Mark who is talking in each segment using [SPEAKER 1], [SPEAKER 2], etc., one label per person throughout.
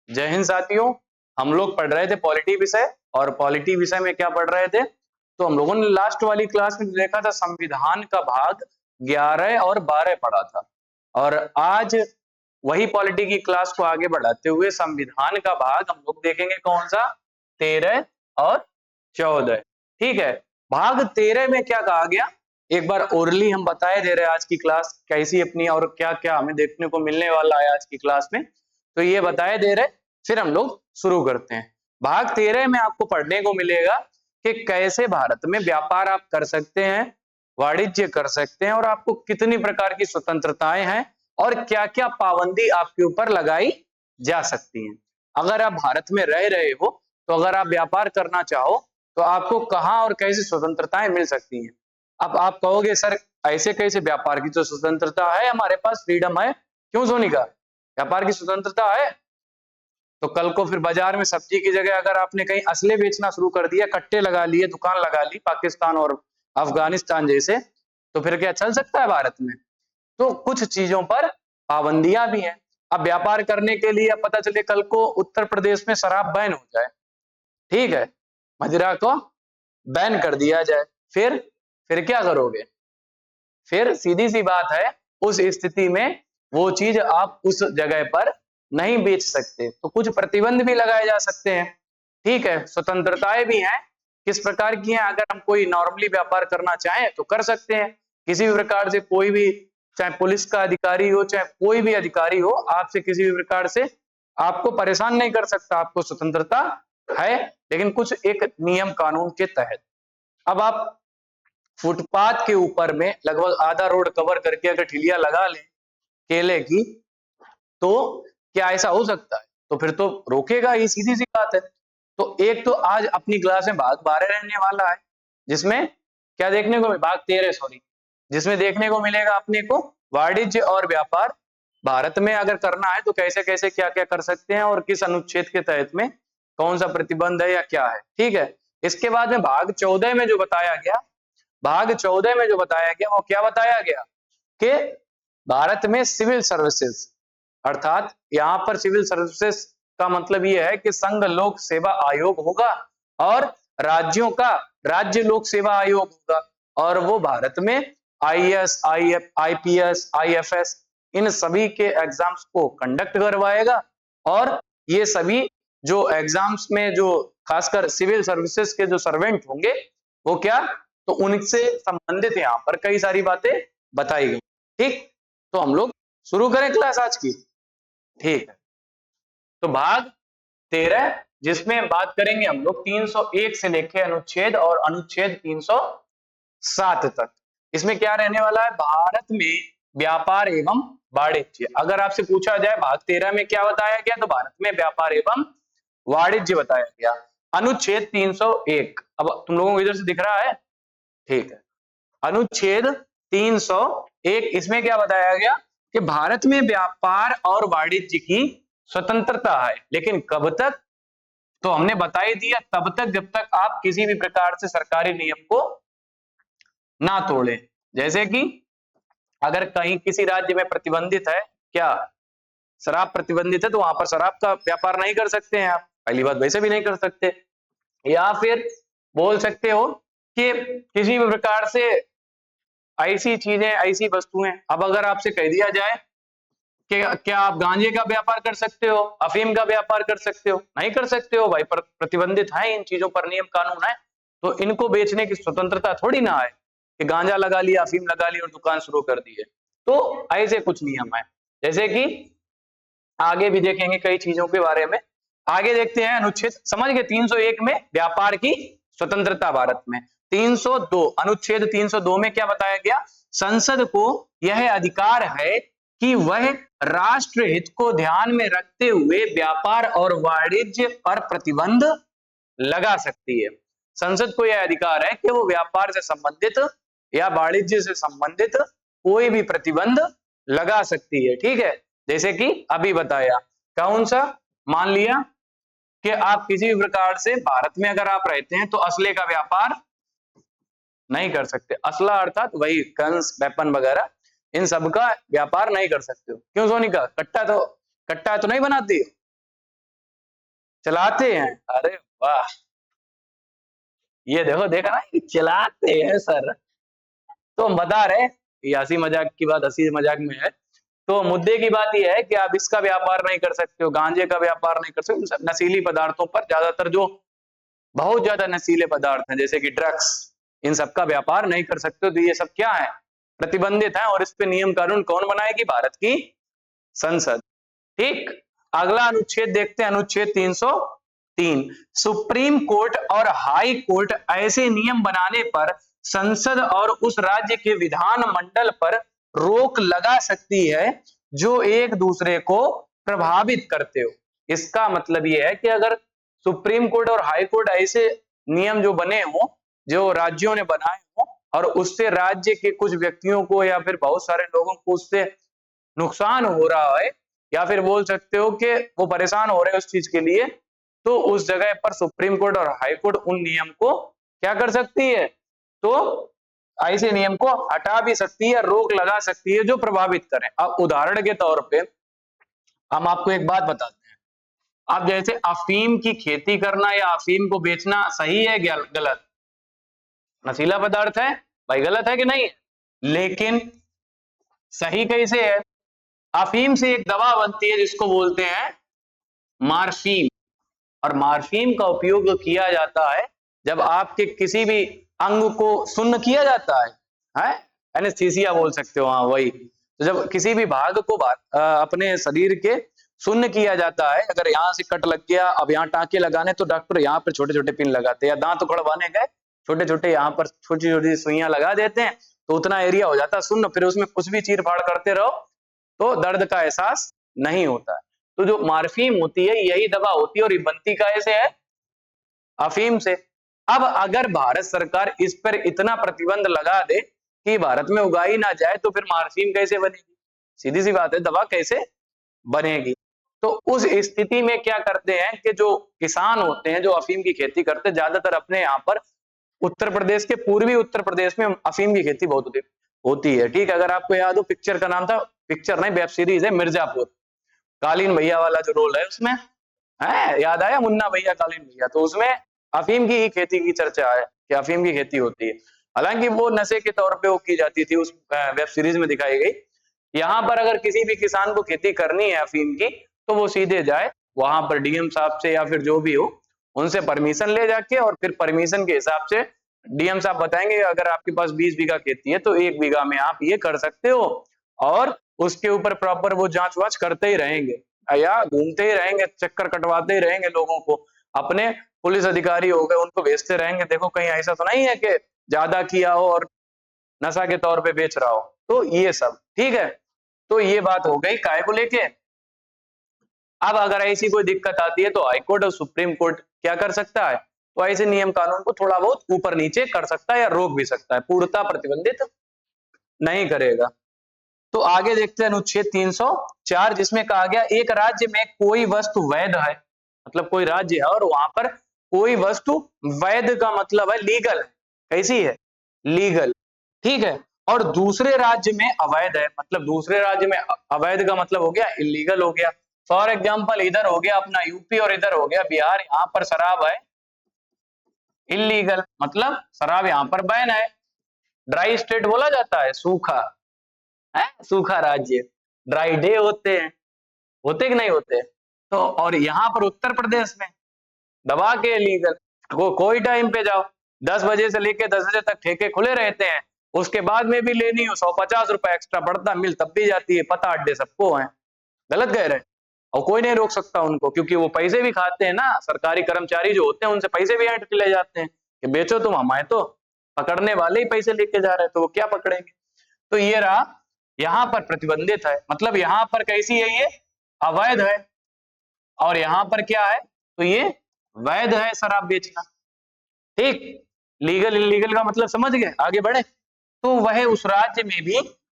[SPEAKER 1] जय हिंद साथियों। हम लोग पढ़ रहे थे पॉलिटी विषय, और पॉलिटी विषय में क्या पढ़ रहे थे, तो हम लोगों ने लास्ट वाली क्लास में देखा था संविधान का भाग 11 और 12 पढ़ा था। और आज वही पॉलिटी की क्लास को आगे बढ़ाते हुए संविधान का भाग हम लोग देखेंगे कौन सा, 13 और 14। ठीक है, भाग 13 में क्या कहा गया, एक बार ओरली हम बताए दे रहे हैं आज की क्लास कैसी अपनी और क्या क्या हमें देखने को मिलने वाला है आज की क्लास में, तो ये बताए दे रहे, फिर हम लोग शुरू करते हैं। भाग 13 में आपको पढ़ने को मिलेगा कि कैसे भारत में व्यापार आप कर सकते हैं, वाणिज्य कर सकते हैं, और आपको कितनी प्रकार की स्वतंत्रताएं हैं और क्या क्या पाबंदी आपके ऊपर लगाई जा सकती हैं। अगर आप भारत में रह रहे हो तो अगर आप व्यापार करना चाहो तो आपको कहां और कैसी स्वतंत्रताएं मिल सकती हैं। अब आप कहोगे सर ऐसे कैसे, व्यापार की तो स्वतंत्रता है, हमारे पास फ्रीडम है, क्यों सोनिका, व्यापार की स्वतंत्रता है। तो कल को फिर बाजार में सब्जी की जगह अगर आपने कहीं असले बेचना शुरू कर दिया, कट्टे लगा लिए, दुकान लगा ली पाकिस्तान और अफगानिस्तान जैसे, तो फिर क्या चल सकता है भारत में। तो कुछ चीजों पर पाबंदियां भी हैं। अब व्यापार करने के लिए अब पता चले कल को उत्तर प्रदेश में शराब बैन हो जाए, ठीक है, मदिरा को बैन कर दिया जाए, फिर क्या करोगे। फिर सीधी सी बात है, उस स्थिति में वो चीज आप उस जगह पर नहीं बेच सकते, तो कुछ प्रतिबंध भी लगाए जा सकते हैं। ठीक है, स्वतंत्रताएं भी हैं, किस प्रकार की हैं, अगर हम कोई नॉर्मली व्यापार करना चाहें तो कर सकते हैं, किसी भी प्रकार से कोई भी, चाहे पुलिस का अधिकारी हो चाहे कोई भी अधिकारी हो, आपसे किसी भी प्रकार से आपको परेशान नहीं कर सकता, आपको स्वतंत्रता है, लेकिन कुछ एक नियम कानून के तहत। अब आप फुटपाथ के ऊपर में लगभग आधा रोड कवर करके अगर ठिलिया लगा लें केले की, तो क्या ऐसा हो सकता है, तो फिर तो रोकेगा ही, सीधी सी बात है। तो एक तो आज अपनी क्लास में भाग 12 रहने वाला है, जिसमें क्या देखने को, भाग 13 सॉरी, जिसमें देखने को मिलेगा अपने को वाणिज्य और व्यापार भारत में अगर करना है तो कैसे कैसे क्या क्या कर सकते हैं और किस अनुच्छेद के तहत में कौन सा प्रतिबंध है या क्या है। ठीक है, इसके बाद में भाग 14 में जो बताया गया, भाग 14 में जो बताया गया वो क्या बताया गया कि भारत में सिविल सर्विसेज, अर्थात यहां पर सिविल सर्विसेज का मतलब यह है कि संघ लोक सेवा आयोग होगा और राज्यों का राज्य लोक सेवा आयोग होगा, और वो भारत में आईएएस, आईपीएस, आईएफएस इन सभी के एग्जाम्स को कंडक्ट करवाएगा। और ये सभी जो एग्जाम्स में जो खासकर सिविल सर्विसेज के जो सर्वेंट होंगे वो क्या, तो उनसे संबंधित यहाँ पर कई सारी बातें बताई गई। ठीक, तो हम लोग शुरू करें क्लास आज की। ठीक है, तो भाग 13 जिसमें बात करेंगे हम लोग 301 से लेके अनुच्छेद और अनुच्छेद 307 तक। इसमें क्या रहने वाला है, भारत में व्यापार एवं वाणिज्य। अगर आपसे पूछा जाए भाग 13 में क्या बताया गया, तो भारत में व्यापार एवं वाणिज्य बताया गया। अनुच्छेद 301, अब तुम लोगों को इधर से दिख रहा है, ठीक है, अनुच्छेद 301 इसमें क्या बताया गया कि भारत में व्यापार और वाणिज्य की स्वतंत्रता है, लेकिन कब तक, तो हमने बता ही दिया, तब तक जब तक आप किसी भी प्रकार से सरकारी नियम को ना तोड़े। जैसे कि अगर कहीं किसी राज्य में प्रतिबंधित है, क्या शराब प्रतिबंधित है, तो वहां पर शराब का व्यापार नहीं कर सकते हैं आप, पहली बात वैसे भी नहीं कर सकते। या फिर बोल सकते हो कि किसी भी प्रकार से ऐसी चीजें, ऐसी वस्तुएं, अब अगर आपसे कह दिया जाए कि क्या आप गांजे का व्यापार कर सकते हो, अफीम का व्यापार कर सकते हो, नहीं कर सकते हो भाई, पर प्रतिबंधित है, इन चीजों पर नियम कानून है, तो इनको बेचने की स्वतंत्रता थोड़ी ना है कि गांजा लगा लिया, अफीम लगा ली और दुकान शुरू कर दी है। तो ऐसे कुछ नियम है, जैसे कि आगे भी देखेंगे कई चीजों के बारे में। आगे देखते हैं अनुच्छेद, समझ गए, 301 में व्यापार की स्वतंत्रता भारत में। 302 अनुच्छेद 302 में क्या बताया गया, संसद को यह अधिकार है कि वह राष्ट्र हित को ध्यान में रखते हुए व्यापार और वाणिज्य पर प्रतिबंध लगा सकती है। संसद को यह अधिकार है कि वो व्यापार से संबंधित या वाणिज्य से संबंधित कोई भी प्रतिबंध लगा सकती है। ठीक है, जैसे कि अभी बताया, कौन सा, मान लिया कि आप किसी भी प्रकार से भारत में अगर आप रहते हैं तो असले का व्यापार नहीं कर सकते, असला अर्थात वही गन्स, वेपन वगैरह, इन सब का व्यापार नहीं कर सकते हो। क्यों सोनिका, कट्टा तो नहीं बनाती हो, चलाते हैं। अरे वाह, ये देखो, देखा ना, ये चलाते हैं सर। तो हम बता रहे, ये हंसी मजाक की बात हंसी मजाक में है। तो मुद्दे की बात यह है कि आप इसका व्यापार नहीं कर सकते हो, गांजे का व्यापार नहीं कर सकते, उन सब नशीली पदार्थों पर, ज्यादातर जो बहुत ज्यादा नशीले पदार्थ हैं जैसे कि ड्रग्स, इन सब का व्यापार नहीं कर सकते हो। तो ये सब क्या है, प्रतिबंधित है, और इस पे नियम कानून कौन बनाएगी, भारत की संसद। ठीक, अगला अनुच्छेद देखते हैं, अनुच्छेद 303। सुप्रीम कोर्ट और हाई कोर्ट ऐसे नियम बनाने पर संसद और उस राज्य के विधान मंडल पर रोक लगा सकती है जो एक दूसरे को प्रभावित करते हो। इसका मतलब यह है कि अगर सुप्रीम कोर्ट और हाई कोर्ट ऐसे नियम जो बने हो, जो राज्यों ने बनाए हो, और उससे राज्य के कुछ व्यक्तियों को या फिर बहुत सारे लोगों को उससे नुकसान हो रहा है, या फिर बोल सकते हो कि वो परेशान हो रहे हैं उस चीज के लिए, तो उस जगह पर सुप्रीम कोर्ट और हाई कोर्ट उन नियम को क्या कर सकती है, तो ऐसे नियम को हटा भी सकती है, रोक लगा सकती है जो प्रभावित करें। अब उदाहरण के तौर पे हम आपको एक बात बताते हैं। अब जैसे अफीम की खेती करना या अफीम को बेचना सही है क्या गलत, नशीला पदार्थ है भाई, गलत है कि नहीं है? लेकिन सही कैसे है, अफीम से एक दवा बनती है जिसको बोलते हैं मार्फीन, और मार्फीन का उपयोग किया जाता है जब आपके किसी भी अंग को सुन्न किया जाता है एनेस्थीसिया बोल सकते हो, हाँ वही। तो जब किसी भी भाग को अपने शरीर के सुन्न किया जाता है, अगर यहाँ से कट लग गया, अब यहाँ टांके लगाने तो डॉक्टर यहाँ पर छोटे छोटे पिन लगाते हैं, या दांत उखड़वाने गए छोटे छोटे यहाँ पर छोटी छोटी सुइयां लगा देते हैं, तो उतना एरिया हो जाता है सुन्न, फिर उसमें कुछ भी चीर फाड़ करते रहो तो दर्द का एहसास नहीं होता है। तो जो मार्फीन होती है यही दवा होती है, और ये बनती कैसे है, अफीम से। अब अगर भारत सरकार इस पर इतना प्रतिबंध लगा दे कि भारत में उगाई ना जाए, तो फिर मार्फीन कैसे बनेगी, सीधी सी बात है, दवा कैसे बनेगी। तो उस स्थिति में क्या करते हैं कि जो किसान होते हैं जो अफीम की खेती करते हैं, ज्यादातर अपने यहाँ पर उत्तर प्रदेश के, पूर्वी उत्तर प्रदेश में अफीम की खेती बहुत होती है। ठीक, अगर आपको याद हो, पिक्चर का नाम था, पिक्चर नहीं वेब सीरीज है, मिर्जापुर, कालीन भैया वाला जो रोल है उसमें है, याद आया, मुन्ना भैया कालीन भैया, तो उसमें अफीम की ही खेती की चर्चा है कि अफीम की खेती होती है। हालांकि वो नशे के तौर पे वो की जाती थी, उस वेब सीरीज में दिखाई गई। यहाँ पर अगर किसी भी किसान को खेती करनी है अफीम की, तो वो सीधे जाए वहां पर डीएम साहब से या फिर जो भी हो उनसे परमिशन ले जाके, और फिर परमिशन के हिसाब से डीएम साहब बताएंगे अगर आपके पास 20 बीघा खेती है तो 1 बीघा में आप ये कर सकते हो, और उसके ऊपर प्रॉपर वो जांच वाच करते ही रहेंगे, या घूमते ही रहेंगे, चक्कर कटवाते ही रहेंगे लोगों को, अपने पुलिस अधिकारी हो गए उनको भेजते रहेंगे, देखो कहीं ऐसा तो नहीं है कि ज्यादा किया हो और नशा के तौर पे बेच रहा हो। तो ये सब ठीक है। तो ये बात हो गई काय को लेके। अब अगर ऐसी कोई दिक्कत आती है तो हाईकोर्ट और सुप्रीम कोर्ट क्या कर सकता है, तो ऐसे नियम कानून को थोड़ा बहुत ऊपर नीचे कर सकता है या रोक भी सकता है, पूर्णतः प्रतिबंधित नहीं करेगा। तो आगे देखते हैं अनुच्छेद 304, जिसमें कहा गया एक राज्य में कोई वस्तु वैध है, मतलब कोई राज्य है और वहां पर कोई वस्तु वैध का मतलब है लीगल है, कैसी है, लीगल, ठीक है, और दूसरे राज्य में अवैध है, मतलब दूसरे राज्य में अवैध का मतलब हो गया इलीगल हो गया। फॉर एग्जाम्पल इधर हो गया अपना यूपी और इधर हो गया बिहार, यहाँ पर शराब है इलीगल, मतलब शराब यहाँ पर बैन है। ड्राई स्टेट बोला जाता है, सूखा है, सूखा राज्य, ड्राई डे होते कि नहीं होते। तो और यहाँ पर उत्तर प्रदेश में दबा के लीगल, कोई टाइम पे जाओ, 10 बजे से लेके 10 बजे तक ठेके खुले रहते हैं, उसके बाद में भी लेनी हो 150 रुपए एक्स्ट्रा पड़ता, मिल तब भी जाती है, पता अड्डे सबको है, गलत कह रहे हैं, और कोई नहीं रोक सकता उनको, क्योंकि वो पैसे भी खाते हैं ना, सरकारी कर्मचारी जो होते हैं उनसे पैसे भी ऐंठ के ले जाते हैं कि बेचो तुम, हमारे तो पकड़ने वाले ही पैसे लेके जा रहे हैं तो वो क्या पकड़ेंगे। तो ये रहा, यहां पर प्रतिबंधित है, मतलब यहां पर कैसी है, ये अवैध है, और यहां पर क्या है, तो ये वैध है शराब बेचना। ठीक, लीगल इलीगल का मतलब समझ गए, आगे बढ़े। तो वह उस राज्य में भी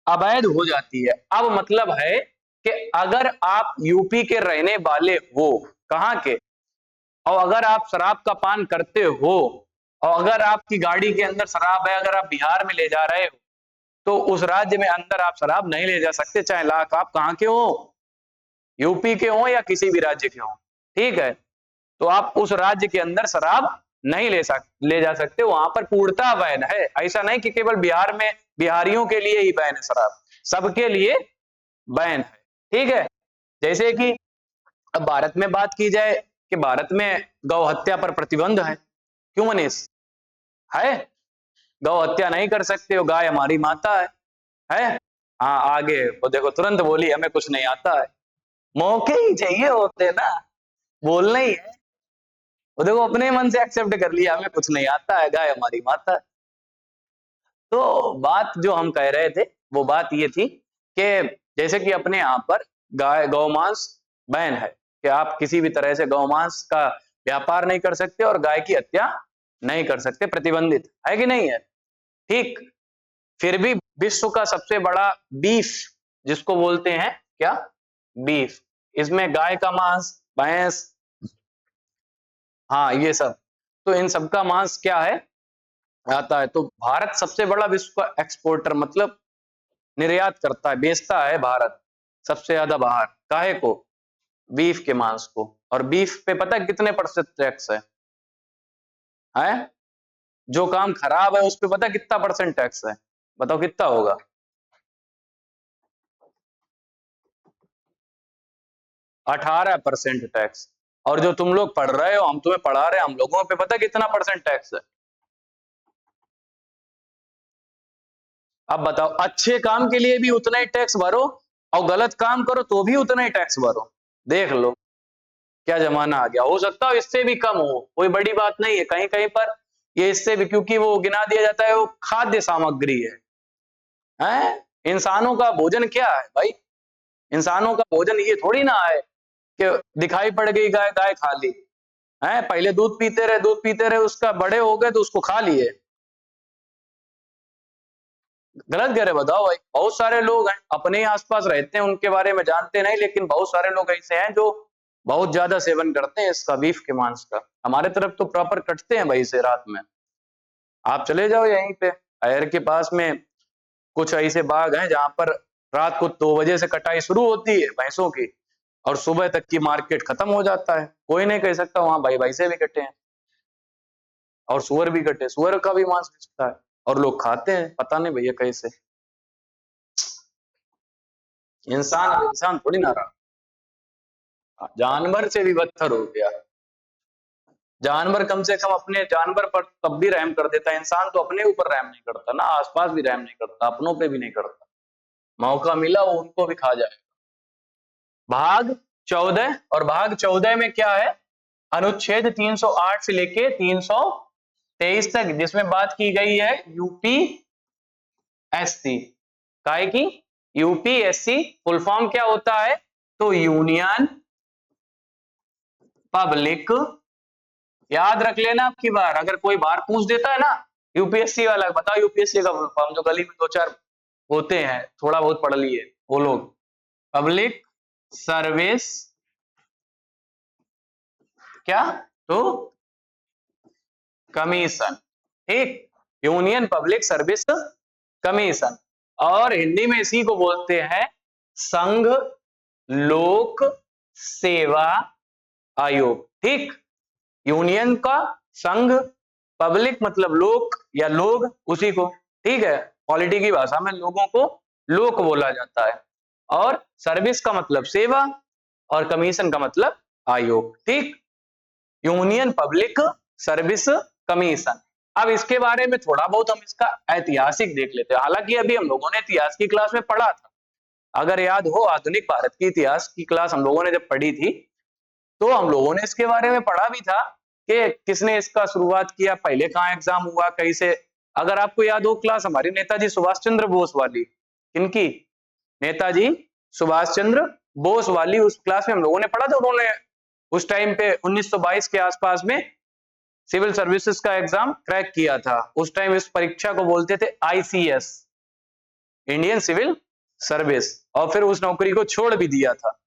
[SPEAKER 1] अवैध हो जाती है। अब मतलब है कि अगर आप यूपी के रहने वाले हो, कहां के, और अगर आप शराब का पान करते हो, और अगर आपकी गाड़ी के अंदर शराब है, अगर आप बिहार में ले जा रहे हो, तो उस राज्य में अंदर आप शराब नहीं ले जा सकते, चाहे लाख आप कहां के हो, यूपी के हो या किसी भी राज्य के हो, ठीक है। तो आप उस राज्य के अंदर शराब नहीं ले जा सकते, वहां पर पूर्णतः बैन है। ऐसा नहीं कि केवल बिहार में बिहारियों के लिए ही बैन है शराब, सबके लिए बैन है। ठीक है, जैसे कि अब भारत में बात की जाए कि भारत में गौ हत्या पर प्रतिबंध है। क्यों मनीष? है, गौ हत्या नहीं कर सकते हो, गाय हमारी माता है। हाँ, आगे वो देखो तुरंत बोली हमें कुछ नहीं आता है। मौके ही चाहिए होते ना, बोलना ही है। वो देखो अपने मन से एक्सेप्ट कर लिया हमें कुछ नहीं आता है, गाय हमारी माता है। तो बात जो हम कह रहे थे वो बात ये थी कि जैसे कि अपने यहाँ पर गाय गौमांस बैन है, कि आप किसी भी तरह से गौमांस का व्यापार नहीं कर सकते और गाय की हत्या नहीं कर सकते, प्रतिबंधित है कि नहीं है? ठीक। फिर भी विश्व का सबसे बड़ा बीफ जिसको बोलते हैं क्या, बीफ, इसमें गाय का मांस, भैंस, हाँ ये सब, तो इन सब का मांस क्या है, आता है। तो भारत सबसे बड़ा विश्व का एक्सपोर्टर, मतलब निर्यात करता है, बेचता है भारत सबसे ज्यादा बाहर, काहे को, बीफ के मांस को। और बीफ पे पता है कितने % टैक्स है? जो काम खराब है उस पे पता है कितना % टैक्स है? बताओ कितना होगा? 18% टैक्स। और जो तुम लोग पढ़ रहे हो, हम तुम्हें पढ़ा रहे हैं, हम लोगों पे पता कितना % टैक्स है? अब बताओ, अच्छे काम के लिए भी उतना ही टैक्स भरो और गलत काम करो तो भी उतना ही टैक्स भरो। देख लो क्या जमाना आ गया। हो सकता है इससे भी कम हो, कोई बड़ी बात नहीं है, कहीं कहीं पर ये इससे भी, क्योंकि वो गिना दिया जाता है वो खाद्य सामग्री है? इंसानों का भोजन क्या है भाई? इंसानों का भोजन ये थोड़ी ना है कि दिखाई पड़ गई गाय, गाय खा ली है। पहले दूध पीते रहे, दूध पीते रहे, उसका बड़े हो गए तो उसको खा लिए। गलत कह रहे बताओ भाई? बहुत सारे लोग हैं अपने ही आसपास रहते हैं, उनके बारे में जानते नहीं, लेकिन बहुत सारे लोग ऐसे हैं जो बहुत ज्यादा सेवन करते हैं इसका, बीफ के मांस का। हमारे तरफ तो प्रॉपर कटते हैं भाई से रात में। आप चले जाओ यहीं पे अयर के पास में, कुछ ऐसे बाग हैं जहां पर रात को 2 बजे से कटाई शुरू होती है भैंसों की और सुबह तक की मार्केट खत्म हो जाता है। कोई नहीं कह सकता वहां भाई भैंसे भी कटे हैं और सुअर भी कटे, सुअर का भी मांस बिकता है और लोग खाते हैं। पता नहीं भैया कैसे, इंसान अब इंसान थोड़ी ना रहा, जानवर से भी बदतर हो गया। जानवर कम से कम अपने जानवर पर तब भी रहम कर देता है, इंसान तो अपने ऊपर रहम नहीं करता ना, आसपास भी रहम नहीं करता, अपनों पे भी नहीं करता। मौका मिला वो उनको भी खा जाए। भाग 14, और भाग 14 में क्या है, अनुच्छेद 308 से लेके 323 तक, जिसमें बात की गई है यूपीएससी। काहे की? यूपीएससी फुल फॉर्म क्या होता है? तो यूनियन पब्लिक, याद रख लेना आपकी बार, अगर कोई बार पूछ देता है ना यूपीएससी वाला, बताओ यूपीएससी का फुल फॉर्म, जो गली में 2-4 होते हैं थोड़ा बहुत पढ़ लिए वो लोग, पब्लिक सर्विस क्या, तो कमीशन। ठीक, यूनियन पब्लिक सर्विस कमीशन, और हिंदी में इसी को बोलते हैं संघ लोक सेवा आयोग। ठीक, यूनियन का संघ, पब्लिक मतलब लोक या लोग, उसी को, ठीक है, पॉलिटी की भाषा में लोगों को लोक बोला जाता है, और सर्विस का मतलब सेवा और कमीशन का मतलब आयोग। ठीक, यूनियन पब्लिक सर्विस कमीशन। अब इसके बारे में थोड़ा बहुत हम इसका ऐतिहासिक देख लेते हैं, हालांकि अभी हम लोगों ने इतिहास की क्लास में पढ़ा था, अगर याद हो आधुनिक भारत की इतिहास की क्लास हम लोगों ने जब पढ़ी थी तो हम लोगों ने इसके बारे में पढ़ा भी था कि किसने इसका शुरुआत किया, पहले कहाँ एग्जाम हुआ, कैसे। अगर आपको याद हो क्लास हमारी नेताजी सुभाष चंद्र बोस वाली, किनकी? नेताजी सुभाष चंद्र बोस वाली, उस क्लास में हम लोगों ने पढ़ा था। उन्होंने उस टाइम पे 1922 के आसपास में सिविल सर्विसेज का एग्जाम क्रैक किया था। उस टाइम इस परीक्षा को बोलते थे आईसीएस, इंडियन सिविल सर्विस, और फिर उस नौकरी को छोड़ भी दिया था।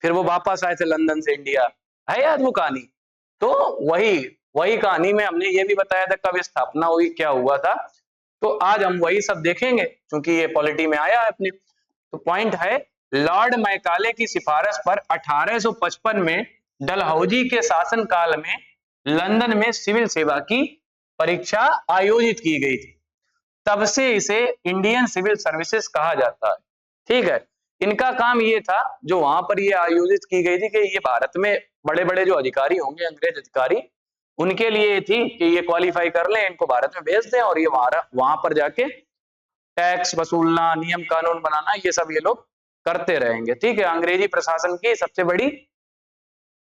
[SPEAKER 1] फिर वो वापस आए थे लंदन से इंडिया, है याद वो कहानी? तो वही वही कहानी में हमने ये भी बताया था कब स्थापना हुई, क्या हुआ था। तो आज हम वही सब देखेंगे क्योंकि ये पॉलिटी में आया है अपने। तो पॉइंट है, लॉर्ड मैकाले की सिफारिश पर 1855 में डलहौजी के शासन काल में लंदन में सिविल सेवा की परीक्षा आयोजित की गई थी, तब से इसे इंडियन सिविल सर्विसेज कहा जाता है। ठीक है, इनका काम ये था, जो वहां पर ये आयोजित की गई थी, कि ये भारत में बड़े बड़े जो अधिकारी होंगे, अंग्रेज अधिकारी, उनके लिए थी कि ये क्वालिफाई कर लें, इनको भारत में भेज दें और ये वहां पर जाके टैक्स वसूलना, नियम कानून बनाना, ये सब ये लोग करते रहेंगे। ठीक है, अंग्रेजी प्रशासन की सबसे बड़ी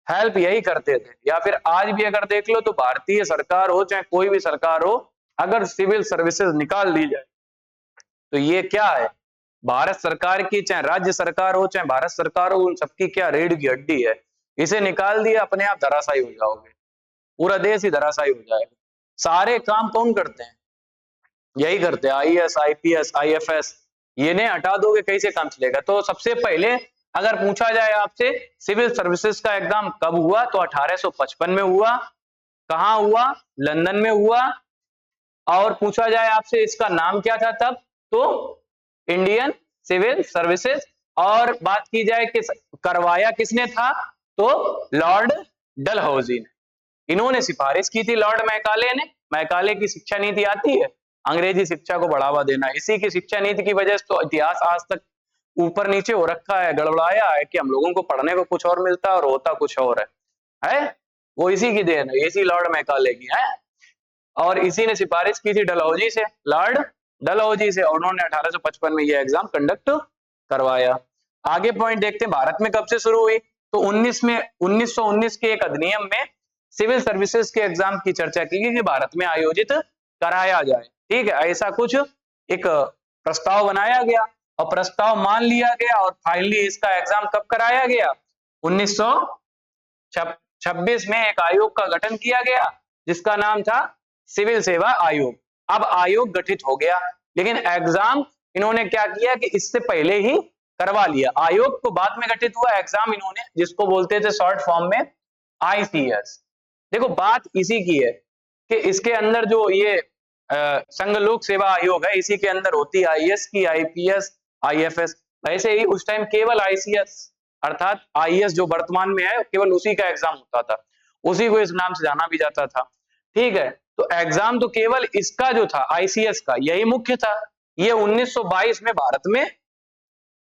[SPEAKER 1] हेल्प यही करते थे। या फिर आज भी अगर देख लो तो भारतीय सरकार हो चाहे कोई भी सरकार हो, अगर सिविल सर्विसेज निकाल दी जाए तो ये क्या है, भारत सरकार की, चाहे राज्य सरकार हो चाहे भारत सरकार हो, उन सबकी क्या रीढ़ की हड्डी है। इसे निकाल दिया, अपने आप धराशायी हो जाओगे, पूरा देश ही धराशायी हो जाएगा। सारे काम कौन करते हैं, यही करते हैं, आईएएस, आईपीएस, आईएफएस। ये नहीं हटा दोगे कैसे काम चलेगा। तो सबसे पहले अगर पूछा जाए आपसे सिविल सर्विसेज का एग्जाम कब हुआ, तो 1855 में हुआ। कहां हुआ, लंदन में हुआ। और पूछा जाए आपसे इसका नाम क्या था तब, तो इंडियन सिविल सर्विसेज। और बात की जाए कि करवाया किसने था, तो लॉर्ड डलहौजी ने, इन्होंने सिफारिश की थी लॉर्ड मैकाले ने। मैकाले की शिक्षा नीति आती है, अंग्रेजी शिक्षा को बढ़ावा देना। इसी की शिक्षा नीति की वजह से तो इतिहास आज तक ऊपर नीचे हो रखा है, गड़बड़ाया है, कि हम लोगों को पढ़ने को कुछ और मिलता है और होता कुछ और है? वो इसी की देन है, इसी लॉर्ड मैकाले की है। और इसी ने सिफारिश की थी डलहौजी से, लॉर्ड डलहौजी से, और उन्होंने 1855 में ये एग्जाम कंडक्ट करवाया। आगे पॉइंट देखते हैं, भारत में कब से शुरू हुई, तो 1919 के एक अधिनियम में सिविल सर्विसेज के एग्जाम की चर्चा की गई कि भारत में आयोजित कराया जाए। ठीक है, ऐसा कुछ एक प्रस्ताव बनाया गया और प्रस्ताव मान लिया गया, और फाइनली इसका एग्जाम कब कराया गया, 1926 में एक आयोग का गठन किया गया जिसका नाम था सिविल सेवा आयोग। अब आयोग गठित हो गया, लेकिन एग्जाम इन्होंने क्या किया कि इससे पहले ही करवा लिया। आयोग को बाद में गठित हुआ, एग्जाम इन्होंने, जिसको बोलते थे शॉर्ट फॉर्म में आईसीएस। देखो बात इसी की है कि इसके अंदर जो ये संघ लोक सेवा आयोग है, इसी के अंदर होती है आईएएस की, आईपीएस, आईएफएस। वैसे ही उस टाइम केवल आईसीएस अर्थात आईएएस जो वर्तमान में है, केवल उसी का एग्जाम होता था, उसी को इस नाम से जाना भी जाता था। ठीक है, तो एग्जाम तो केवल इसका जो था आईसीएस का, यही मुख्य था। ये 1922 में भारत में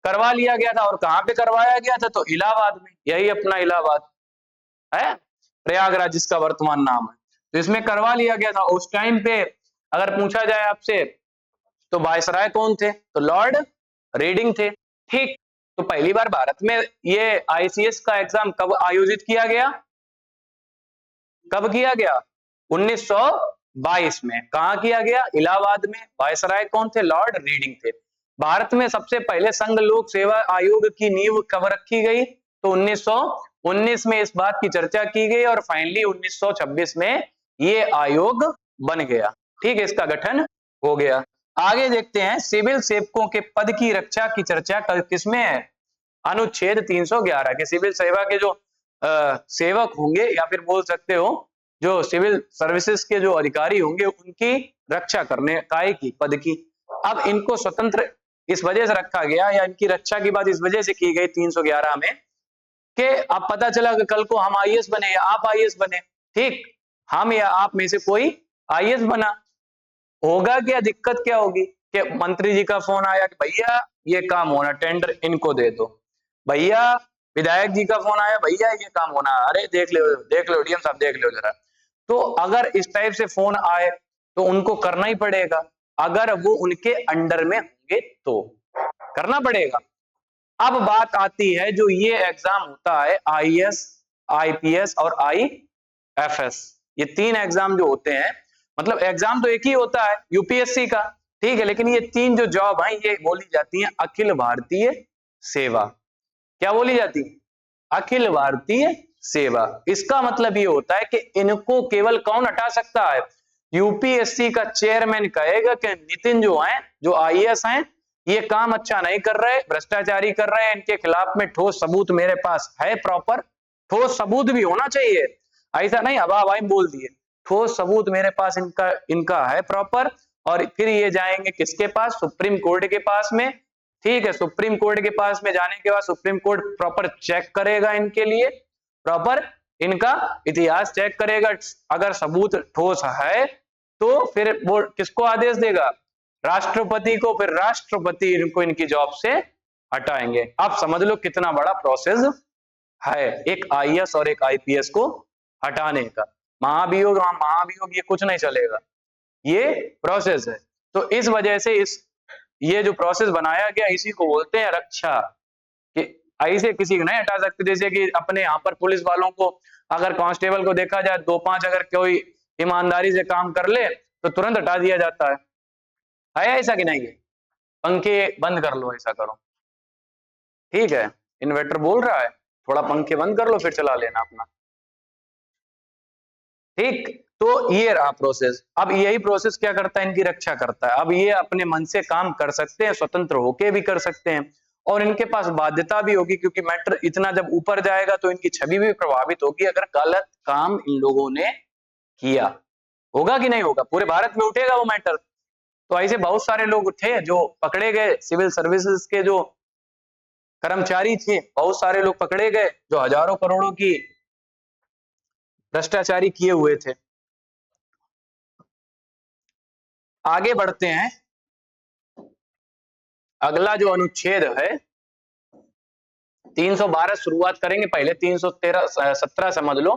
[SPEAKER 1] करवा लिया गया था, और कहां पे करवाया गया था, तो इलाहाबाद में, यही अपना इलाहाबाद है, प्रयागराज जिसका वर्तमान नाम है। तो इसमें करवा लिया गया था। उस टाइम पे अगर पूछा जाए आपसे तो वायसराय कौन थे, तो लॉर्ड रीडिंग थे। ठीक, तो पहली बार भारत में ये आईसीएस का एग्जाम कब आयोजित किया गया, कब किया गया, 1922 में। कहां किया गया, इलाहाबाद में। वायसराय कौन थे, लॉर्ड रीडिंग थे। भारत में सबसे पहले संघ लोक सेवा आयोग की नींव कब रखी गई, तो 1919 में इस बात की चर्चा की गई, और फाइनली 1926 में ये आयोग बन गया। ठीक है, इसका गठन हो गया। आगे देखते हैं, सिविल सेवकों के पद की रक्षा की चर्चा किसमें है, अनुच्छेद 311 के। सिविल सेवा के जो सेवक होंगे, या फिर बोल सकते हो जो सिविल सर्विसेज के जो अधिकारी होंगे, उनकी रक्षा करने काय की, पद की। अब इनको स्वतंत्र इस वजह से रखा गया, या इनकी रक्षा की बात इस वजह से की गई 311 में, कि अब पता चला कि कल को हम आईएएस बने या आप आईएएस बने, ठीक, हम या आप में से कोई आईएएस बना, होगा क्या, दिक्कत क्या होगी, कि मंत्री जी का फोन आया कि भैया ये काम होना, टेंडर इनको दे दो, भैया विधायक जी का फोन आया, भैया ये काम होना, अरे देख लो डीएम साहब देख लो जरा। तो अगर इस टाइप से फोन आए तो उनको करना ही पड़ेगा, अगर वो उनके अंडर में होंगे तो करना पड़ेगा। अब बात आती है, जो ये एग्जाम होता है आईएएस, आईपीएस और आईएफएस, ये तीन एग्जाम जो होते हैं, मतलब एग्जाम तो एक ही होता है यूपीएससी का, ठीक है, लेकिन ये तीन जो जॉब है ये बोली जाती है अखिल भारतीय सेवा। क्या बोली जाती है, अखिल भारतीय सेवा। इसका मतलब ये होता है कि इनको केवल कौन हटा सकता है, यूपीएससी का चेयरमैन कहेगा कि नितिन जो है, जो आईएएस हैं, ये काम अच्छा नहीं कर रहे, भ्रष्टाचारी कर रहे हैं, इनके खिलाफ में ठोस सबूत मेरे पास है, प्रॉपर ठोस सबूत भी होना चाहिए, ऐसा नहीं हवा हवाई बोल दिए, ठोस सबूत मेरे पास इनका है प्रॉपर। और फिर ये जाएंगे किसके पास, सुप्रीम कोर्ट के पास में। ठीक है, सुप्रीम कोर्ट के पास में जाने के बाद सुप्रीम कोर्ट प्रॉपर चेक करेगा, इनके लिए प्रॉपर इनका इतिहास चेक करेगा, अगर सबूत ठोस है तो फिर वो किसको आदेश देगा, राष्ट्रपति को, फिर राष्ट्रपति इनको इनकी जॉब से हटाएंगे। आप समझ लो कितना बड़ा प्रोसेस है एक आईएएस और एक आईपीएस को हटाने का। महाभियोग, महाभियोग ये कुछ नहीं चलेगा, ये प्रोसेस है। तो इस वजह से ये जो प्रोसेस बनाया गया इसी को बोलते हैं रक्षा, कि ऐसे किसी को नहीं हटा सकते। जैसे कि अपने यहाँ पर पुलिस वालों को, अगर कांस्टेबल को देखा जाए 2-5 अगर कोई ईमानदारी से काम कर ले तो तुरंत हटा दिया जाता है ऐसा कि नहीं है? पंखे बंद कर लो, ऐसा करो, ठीक है, इन्वर्टर बोल रहा है थोड़ा पंखे बंद कर लो फिर चला लेना अपना, ठीक। तो ये रहा प्रोसेस। अब यही प्रोसेस क्या करता है, इनकी रक्षा करता है। अब ये अपने मन से काम कर सकते हैं, स्वतंत्र होके भी कर सकते हैं, और इनके पास बाध्यता भी होगी, क्योंकि मैटर इतना जब ऊपर जाएगा तो इनकी छवि भी प्रभावित होगी। अगर गलत काम इन लोगों ने किया, होगा कि नहीं होगा, पूरे भारत में उठेगा वो मैटर। तो ऐसे बहुत सारे लोग थे जो पकड़े गए, सिविल सर्विसेज के जो कर्मचारी थे बहुत सारे लोग पकड़े गए जो हजारों करोड़ों की भ्रष्टाचारी किए हुए थे। आगे बढ़ते हैं, अगला जो अनुच्छेद है 312 शुरुआत करेंगे, पहले 317 समझ लो।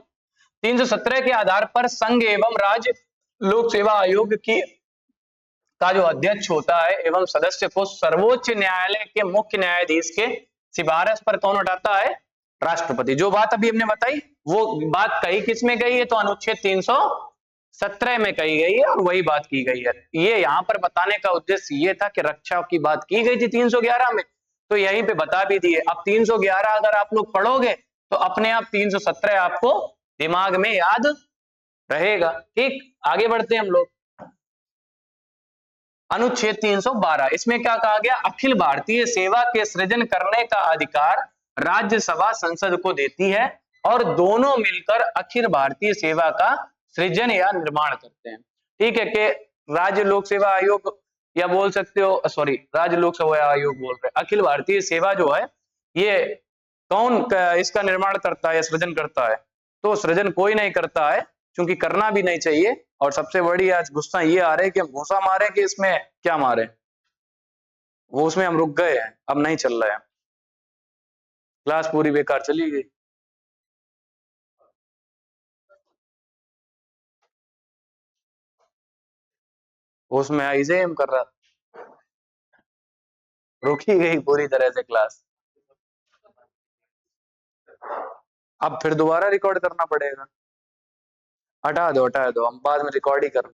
[SPEAKER 1] 317 के आधार पर संघ एवं राज्य लोक सेवा आयोग की का जो अध्यक्ष होता है एवं सदस्य को सर्वोच्च न्यायालय के मुख्य न्यायाधीश के सिफारिश पर कौन हटाता है, राष्ट्रपति। जो बात अभी हमने बताई वो बात कही किस में गई है, तो अनुच्छेद 317 में कही गई है और वही बात की गई है। ये यहाँ पर बताने का उद्देश्य ये था कि रक्षा की बात की गई थी 311 में, तो यहीं पे बता भी दिए। अब 311 अगर आप लोग पढ़ोगे तो अपने आप 317 आपको दिमाग में याद रहेगा, ठीक। आगे बढ़ते हैं हम लोग, अनुच्छेद 312, इसमें क्या कहा गया, अखिल भारतीय सेवा के सृजन करने का अधिकार राज्यसभा संसद को देती है और दोनों मिलकर अखिल भारतीय सेवा का सृजन या निर्माण करते हैं, ठीक है। कि राज्य लोक सेवा आयोग या बोल सकते हो, सॉरी राज्य लोक सेवा आयोग बोल रहे, अखिल भारतीय सेवा जो है ये कौन इसका निर्माण करता है या सृजन करता है, तो सृजन कोई नहीं करता है, क्योंकि करना भी नहीं चाहिए। और सबसे बड़ी आज गुस्सा ये आ रहा है कि हम घुसा मारे कि इसमें क्या मारे, वो उसमें हम रुक गए हैं, अब नहीं चल रहा है, क्लास पूरी बेकार चली गई। उसमें ऐसे हम कर रहा, रुकी गई पूरी तरह से क्लास, अब फिर दोबारा रिकॉर्ड करना पड़ेगा। हटा दो हम बाद में रिकॉर्ड ही कर